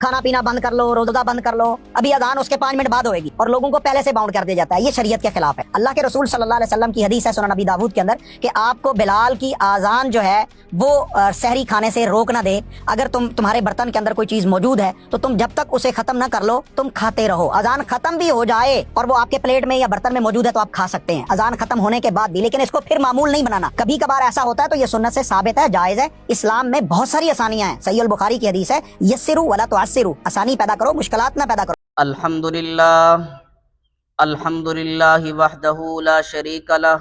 کھانا پینا بند کر لو، روزہ بند کر لو، ابھی اذان اس کے 5 منٹ بعد ہوئے گی، اور لوگوں کو پہلے سے باؤنڈ کر دیا جاتا ہے. یہ شریعت کے خلاف ہے. اللہ کے رسول صلی اللہ علیہ وسلم کی حدیث ہے سنن ابی داؤد کے اندر کہ آپ کو بلال کی اذان جو ہے وہ سحری کھانے سے روک نہ دے. اگر تمہارے برتن کے اندر کوئی چیز موجود ہے تو تم جب تک اسے ختم نہ کر لو تم کھاتے رہو. اذان ختم بھی ہو جائے اور وہ آپ کے پلیٹ میں یا برتن میں موجود ہے تو آپ کھا سکتے ہیں اذان ختم ہونے کے بعد بھی، لیکن اس کو پھر معمول نہیں بنانا. کبھی کبھار ایسا ہوتا ہے تو یہ سنت سے ثابت ہے، جائز ہے. اسلام میں بہت ساری آسانیاں ہیں. صحیح البخاری کی حدیث ہے یسروا ولا تعسروا، آسانی پیدا کرو مشکلات نہ پیدا کرو. الحمدللہ وحدہ لا شریک لہ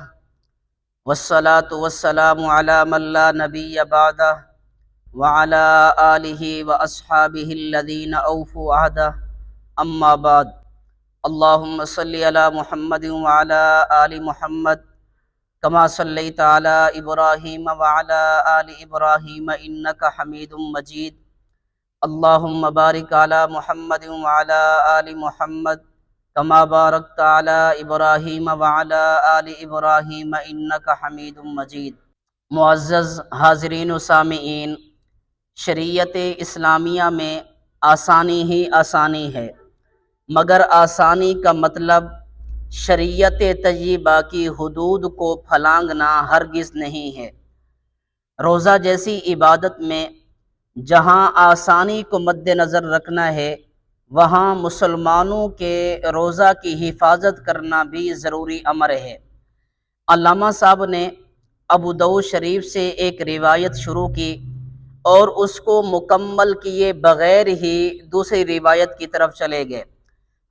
والصلاة والسلام علی من لا نبی بعدہ وعلی آلہ واصحابہ الذین اوفوا عہدہ. اما بعد، اللہم صلی علی محمد وعلی آل محمد کما صلیت علی ابراہیم وعلی آل ابراہیم انک حمید مجید. اللہم بارک علی محمد وعلی آل محمد کما بارکت علی ابراہیم وعلی آل ابراہیم انک حمید مجید. معزز حاضرین و سامعین، شریعت اسلامیہ میں آسانی ہی آسانی ہے، مگر آسانی کا مطلب شریعت طیبہ کی حدود کو پھلانگنا ہرگز نہیں ہے. روزہ جیسی عبادت میں جہاں آسانی کو مد نظر رکھنا ہے وہاں مسلمانوں کے روزہ کی حفاظت کرنا بھی ضروری امر ہے. علامہ صاحب نے ابو داؤد شریف سے ایک روایت شروع کی اور اس کو مکمل کیے بغیر ہی دوسری روایت کی طرف چلے گئے.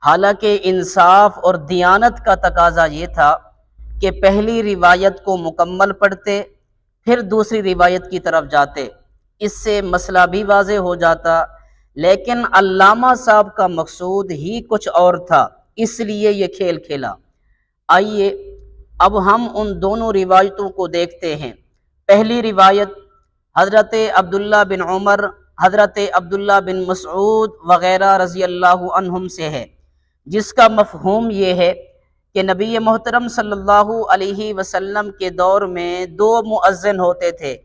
حالانکہ انصاف اور دیانت کا تقاضا یہ تھا کہ پہلی روایت کو مکمل پڑھتے پھر دوسری روایت کی طرف جاتے، اس سے مسئلہ بھی واضح ہو جاتا. لیکن علامہ صاحب کا مقصود ہی کچھ اور تھا، اس لیے یہ کھیل کھیلا. آئیے اب ہم ان دونوں روایتوں کو دیکھتے ہیں. پہلی روایت حضرت عبداللہ بن عمر، حضرت عبداللہ بن مسعود وغیرہ رضی اللہ عنہم سے ہے، جس کا مفہوم یہ ہے کہ نبی محترم صلی اللہ علیہ وسلم کے دور میں 2 مؤذن ہوتے تھے.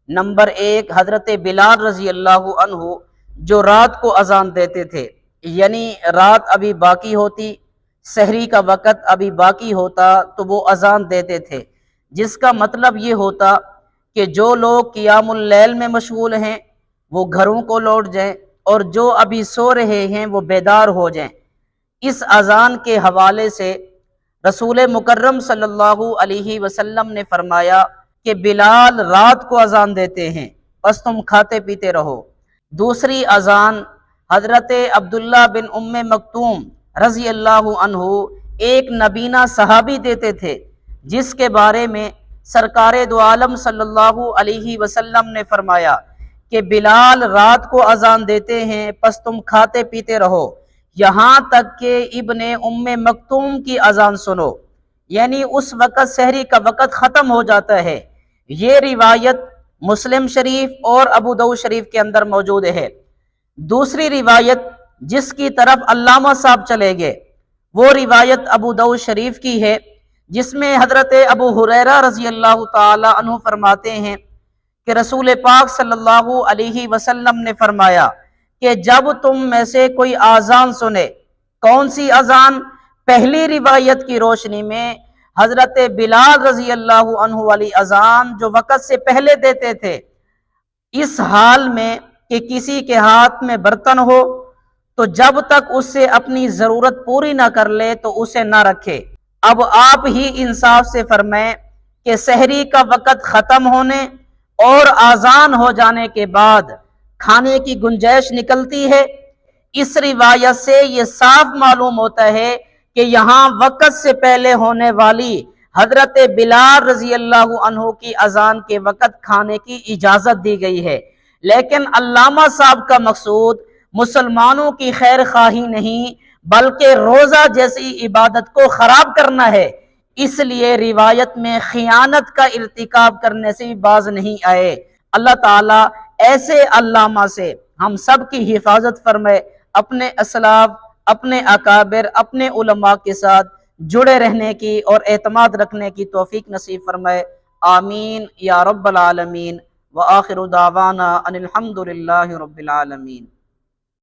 نمبر 1 حضرت بلال رضی اللہ عنہ جو رات کو اذان دیتے تھے، یعنی رات ابھی باقی ہوتی، سحری کا وقت ابھی باقی ہوتا تو وہ اذان دیتے تھے، جس کا مطلب یہ ہوتا کہ جو لوگ قیام اللیل میں مشغول ہیں وہ گھروں کو لوٹ جائیں اور جو ابھی سو رہے ہیں وہ بیدار ہو جائیں. اس اذان کے حوالے سے رسول مکرم صلی اللہ علیہ وسلم نے فرمایا کہ بلال رات کو اذان دیتے ہیں بس تم کھاتے پیتے رہو. دوسری اذان حضرت عبداللہ بن ام مکتوم رضی اللہ عنہ ایک نبینا صحابی دیتے تھے، جس کے بارے میں سرکار دو عالم صلی اللہ علیہ وسلم نے فرمایا کہ بلال رات کو اذان دیتے ہیں پس تم کھاتے پیتے رہو یہاں تک کہ ابن ام مکتوم کی اذان سنو، یعنی اس وقت سحری کا وقت ختم ہو جاتا ہے. یہ روایت مسلم شریف اور ابو داؤد شریف کے اندر موجود ہے. دوسری روایت جس کی طرف علامہ صاحب چلے گئے وہ روایت ابو داؤد شریف کی ہے، جس میں حضرت ابو ہریرہ رضی اللہ تعالی عنہ فرماتے ہیں کہ رسول پاک صلی اللہ علیہ وسلم نے فرمایا کہ جب تم میں سے کوئی اذان سنے، کون سی اذان؟ پہلی روایت کی روشنی میں حضرت بلال رضی اللہ عنہ والی اذان جو وقت سے پہلے دیتے تھے، اس حال میں کہ کسی کے ہاتھ میں برتن ہو تو جب تک اس سے اپنی ضرورت پوری نہ کر لے تو اسے نہ رکھے. اب آپ ہی انصاف سے فرمائیں کہ سحری کا وقت ختم ہونے اور اذان ہو جانے کے بعد کھانے کی گنجائش نکلتی ہے. اس روایت سے یہ صاف معلوم ہوتا ہے کہ یہاں وقت سے پہلے ہونے والی حضرت بلال رضی اللہ عنہ کی اذان کے وقت کھانے کی اجازت دی گئی ہے. لیکن علامہ صاحب کا مقصود مسلمانوں کی خیر خواہی نہیں بلکہ روزہ جیسی عبادت کو خراب کرنا ہے، اس لیے روایت میں خیانت کا ارتکاب کرنے سے بھی باز نہیں آئے. اللہ تعالیٰ ایسے علامہ سے ہم سب کی حفاظت فرمائے، اپنے اسلاف، اپنے اکابر، اپنے علماء کے ساتھ جڑے رہنے کی اور اعتماد رکھنے کی توفیق نصیب فرمائے. آمین یا رب العالمین. وآخر دعوانا ان الحمد للہ رب العالمین.